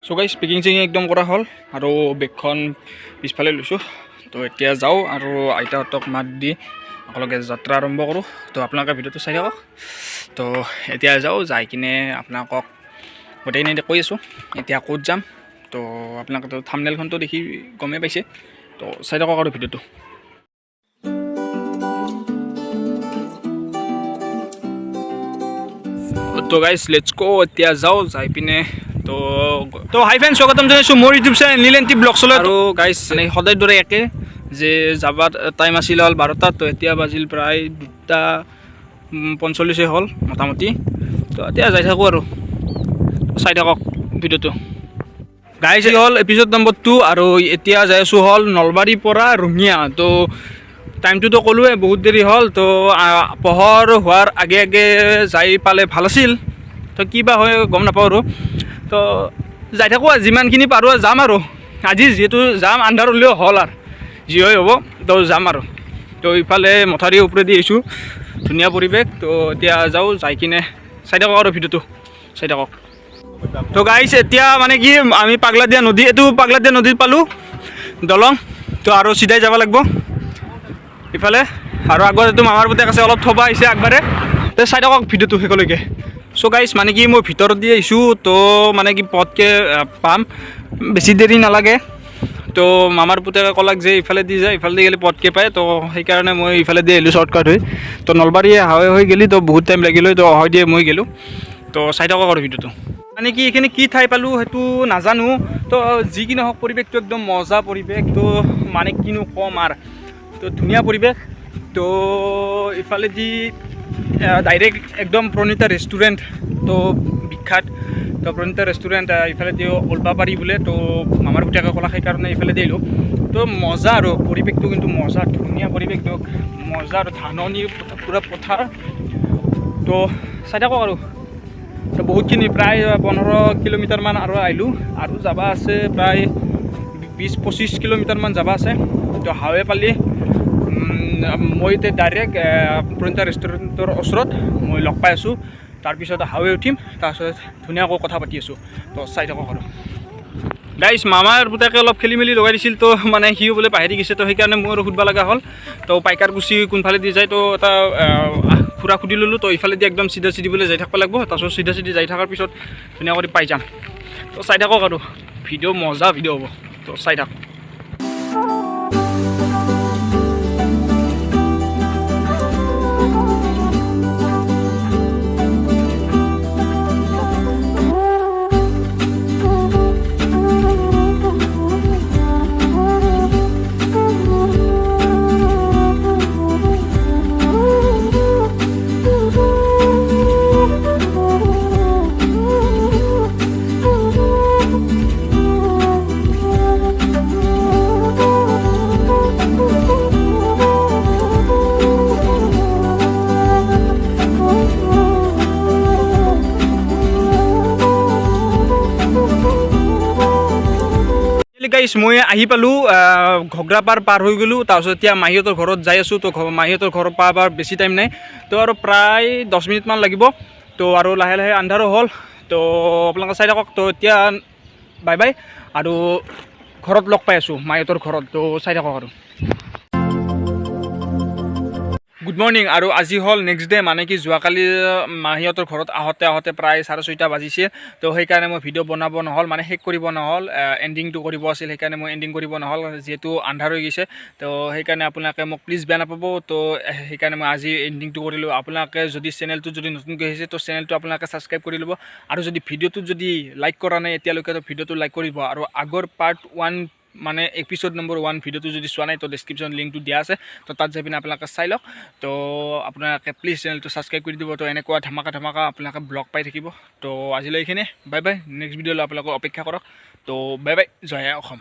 So guys packing checking একদম কৰা হ'ল আৰু বেগখন পিছফালে লৈছোঁ। তো এতিয়া যাওঁ আৰু আইতাহঁতক মাত দি একেলগে যাত্ৰা আৰম্ভ কৰোঁ। তো আপোনালোকে ভিডিঅ'টো চাই থাকক। তো এতিয়া যাওঁ, যাই কিনে আপোনালোকক গোটেইখিনি কৈ আছোঁ এতিয়া ক'ত যাম। তো আপোনালোকেতো থাম্বনেইলখনতো দেখি গমেই পাইছে। তো চাই থাকক আৰু ভিডিঅ'টো। তো গাইস লেটস গো, এতিয়া যাওঁ, যাই পিনে তো হাই ফ্ৰেণ্ডছ, স্বাগতম জনাইছোঁ মোৰ ইউটিউব চেনেল নীলেন্টি ব্লগছলৈ। আৰু গাইছ সদায় দৰে একে যে যাবাৰ টাইম আছিল হ'ল 12টাত। তো এতিয়া বাজিল প্ৰায় 2:45 হ'ল মোটামুটি। তো এতিয়া যাই থাকোঁ আৰু চাই থাকক ভিডিঅ'টো। গাইছ হ'ল এপিছড নম্বৰ 2 আৰু এতিয়া যাই আছোঁ হ'ল নলবাৰীৰ পৰা ৰঙিয়া। তো টাইমটোতো ক'লোৱে বহুত দেৰি হ'ল। তো পোহৰ হোৱাৰ আগে আগে যাই পালে ভাল আছিল। তো কিবা হয় গম নাপাওঁ আৰু। তো যাই থাকোঁ, যিমানখিনি পাৰোঁ যাম আৰু আজি যিহেতু যাম আন্ধাৰ হ'লেও হ'ল আৰু যি হয় হ'ব। তো যাম আৰু তো ইফালে মথাউৰিৰ ওপৰেদি আহিছোঁ, ধুনীয়া পৰিৱেশ। তো এতিয়া যাওঁ, যাই কিনে চাই থাকক আৰু ভিডিঅ'টো চাই থাকক। তো গাইছ এতিয়া মানে কি আমি পাগলাদিয়া নদী, এইটো পাগলাদিয়া নদীত পালোঁ দলং। তো আৰু চিধাই যাব লাগিব ইফালে, আৰু আগত এইটো মামাৰ পুতেক আছে, অলপ থবা আহিছে আগবাৰে। তো চাই থাকক ভিডিঅ'টো শেষলৈকে। চ' গাইছ মানে কি মই ভিতৰত দি আহিছোঁ, তো মানে কি পটকৈ পাম, বেছি দেৰি নালাগে। তো মামাৰ পুতেকে ক'লাক যে ইফালে দি যায়, ইফালে দি গ'লে পটকৈ পায়। তো সেইকাৰণে মই ইফালে দি আহিলোঁ শ্বৰ্টকাট হৈ। তো নলবাৰী হৈ গ'লি তো বহুত টাইম লাগিলে। তো হয় দিয়ে মই গ'লোঁ। তো চাই থাকক আৰু ভিডিঅ'টো। মানে কি এইখিনি কি ঠাই পালোঁ সেইটো নাজানো। তো যি কি নহওক পৰিৱেশটো একদম মজা পৰিৱেশ। তো মানে কিনো ক'ম আৰু, তো ধুনীয়া পৰিৱেশ। তো ইফালেদি ডাইৰেক্ট একদম প্ৰণীতা ৰেষ্টুৰেণ্ট, তো বিখ্যাত। তো প্ৰণীতা ৰেষ্টুৰেণ্ট ইফালেদি ওলবা পাৰি বোলে। তো মামাৰ পুতেকে ক'লা সেইকাৰণে ইফালে দি আহিলোঁ। তো মজা আৰু পৰিৱেশটো কিন্তু মজা, ধুনীয়া পৰিৱেশটো মজা আৰু ধাননি পূৰা পথাৰ। তো চাই থাকক আৰু। তো বহুতখিনি প্ৰায় 15 কিলোমিটাৰমান আৰু আহিলোঁ, আৰু যাব আছে প্ৰায় 20-25 কিলোমিটাৰমান যাব আছে। তো হাৱে পালি মই এতিয়া ডাইৰেক্ট প্ৰণীতা ৰেষ্টুৰেণ্টৰ ওচৰত মই লগ পাই আছোঁ। তাৰপিছত হাৱে উঠিম, তাৰপিছত ধুনীয়াকৈ কথা পাতি আছোঁ। তো চাই থাকক আৰু। গাইছ মামাৰ পুতেকে অলপ খেলি মেলি লগাই দিছিল। তো মানে সিও বোলে পাহৰি গৈছে। তো সেইকাৰণে মোৰ সুধিব লগা হ'ল। তো পাইকাৰকুচি কোনফালে দি যায়, তো এটা ফুৰা সুধি ল'লোঁ। তো ইফালে দি একদম চিধা চিধি বোলে যাই থাকিব লাগিব। তাৰপিছত চিধা চিধি যাই থকাৰ পিছত ধুনীয়াকৈ পাই যাম। তো চাই থাকক আৰু ভিডিঅ' মজা ভিডিঅ' হ'ব। তো চাই থাকক। গাইছ মই আহি পালোঁ, ঘগ্ৰাপাৰ পাৰ হৈ গ'লোঁ। তাৰপিছত এতিয়া মাহীহঁতৰ ঘৰত যাই আছোঁ। তো মাহীহঁতৰ ঘৰত পাৰ বেছি টাইম নাই। তো আৰু প্ৰায় 10 মিনিটমান লাগিব। তো আৰু লাহে লাহে আন্ধাৰো হ'ল। তো আপোনালোকে চাই থাকক। তো এতিয়া বাই বাই, আৰু ঘৰত লগ পাই আছোঁ মাহীহঁতৰ ঘৰত। তো চাই থাকক আৰু। Good morning. আৰু আজি হ'ল নেক্সট ডে, মানে কি যোৱাকালি মাহীহঁতৰ ঘৰত আহোঁতে প্ৰায় 6:30 বাজিছে। তো সেইকাৰণে মই ভিডিঅ' বনাব নহ'ল, মানে শেষ কৰিব নহ'ল, এণ্ডিংটো কৰিব আছিল। সেইকাৰণে মই এণ্ডিং কৰিব নহ'ল, যিহেতু আন্ধাৰ হৈ গৈছে। তো সেইকাৰণে আপোনালোকে মোক প্লিজ বেয়া নাপাব। তো সেইকাৰণে মই আজি এণ্ডিংটো কৰিলোঁ। আপোনালোকে যদি চেনেলটো যদি নতুনকৈ আহিছে, তো চেনেলটো আপোনালোকে ছাবস্ক্ৰাইব কৰি ল'ব। আৰু যদি ভিডিঅ'টো যদি লাইক কৰা নাই এতিয়ালৈকে, তো ভিডিঅ'টো লাইক কৰিব। আৰু আগৰ পাৰ্ট 1 মানে এপিছড নম্বৰ 1 ভিডিঅ'টো যদি চোৱা নাই, তো ডেছক্ৰিপশ্যন লিংকটো দিয়া আছে। তো তাত যাই পিনে আপোনালোকে চাই লওক। তো আপোনালোকে প্লিজ চেনেলটো ছাবস্ক্ৰাইব কৰি দিব। তো এনেকুৱা ধমাকা আপোনালোকে ব্লগ পাই থাকিব। তো আজিলৈ এইখিনিয়ে, বাই বাই। নেক্সট ভিডিঅ'লৈ আপোনালোকে অপেক্ষা কৰক। তো বাই বাই, জয় অসম।